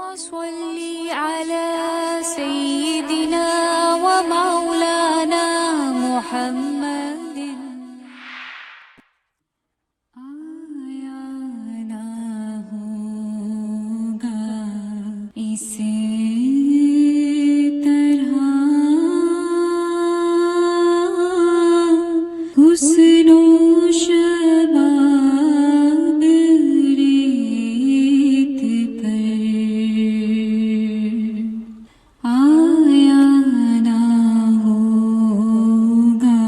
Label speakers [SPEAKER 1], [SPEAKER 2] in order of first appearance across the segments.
[SPEAKER 1] صل على سيدنا ومولانا محمد آیا نہ ہوگا اسے طرح حسن و شباب ریت پر آیا نہ ہوگا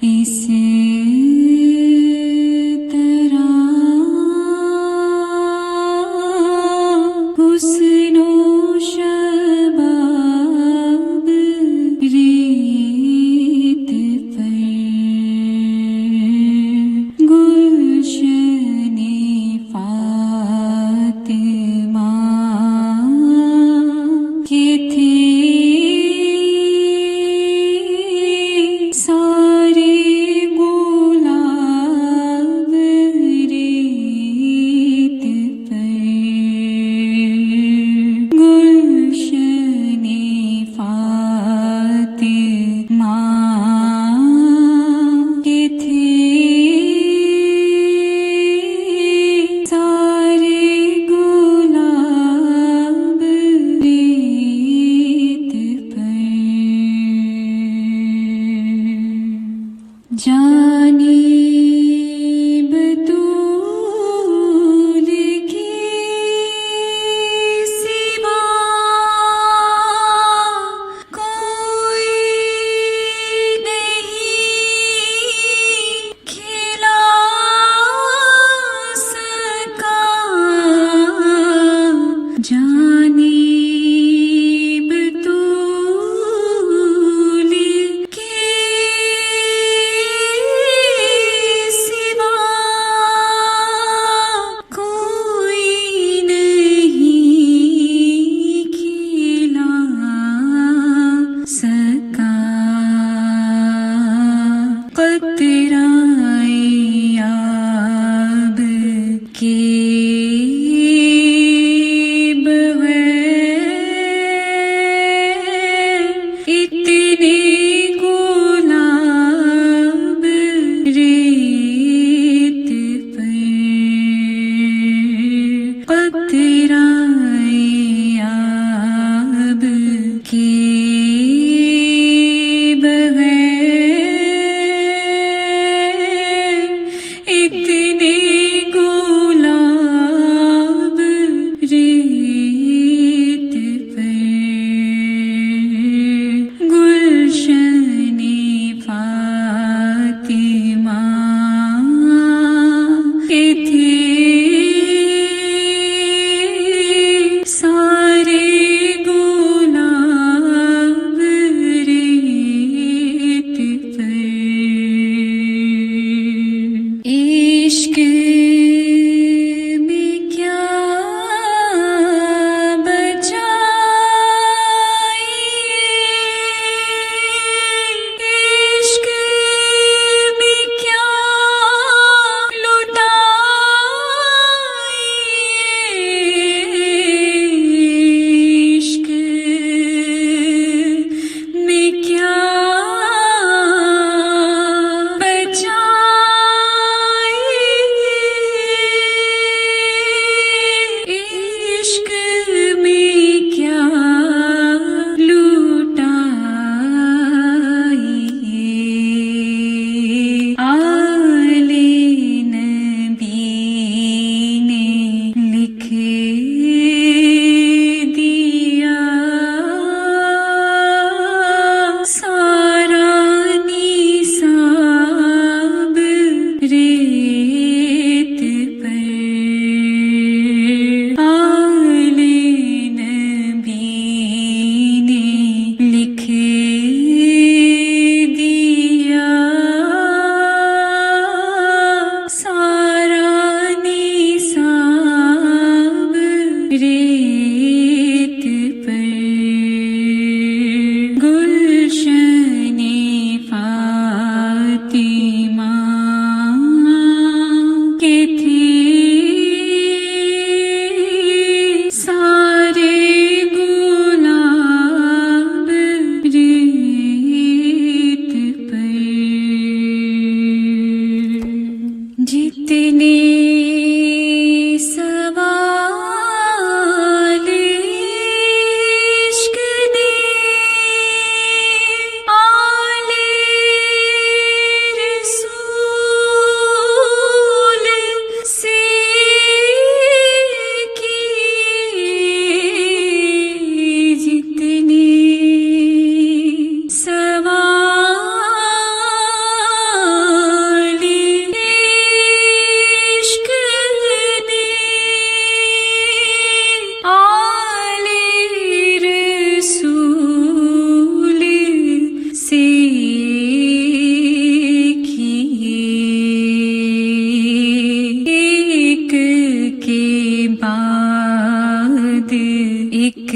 [SPEAKER 1] اسے طرح حسن و شباب ریت پر گلشن فاطمہ کی تھی سارے گلاب ریت پر گلشن فاطمہ کی تھی سارے گلاب ریت پر جانب طول کی سوا کوئی نہیں کھلا سکا جانب طول کی سوا کوئی نہیں کھلا سکا قطرۂ آب کے بغیر اتنے گلاب ریت پر قطرۂ آب کے بغیر اتنے گلاب ریت پر گلشن فاطمہ کی تھی سارے گلاب ریت پر عشق میں کیا بچائیے عشق میں کیا لٹائیے عشق میں کیا بچائیے عشق میں کیا لٹائیے آل نبی نے لکھ دیا سارا نصاب ریت پر آل نبی نے لکھ دیا سارا نصاب ریت پر گلشن فاطمہ کی تھی سارے ایک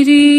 [SPEAKER 1] ری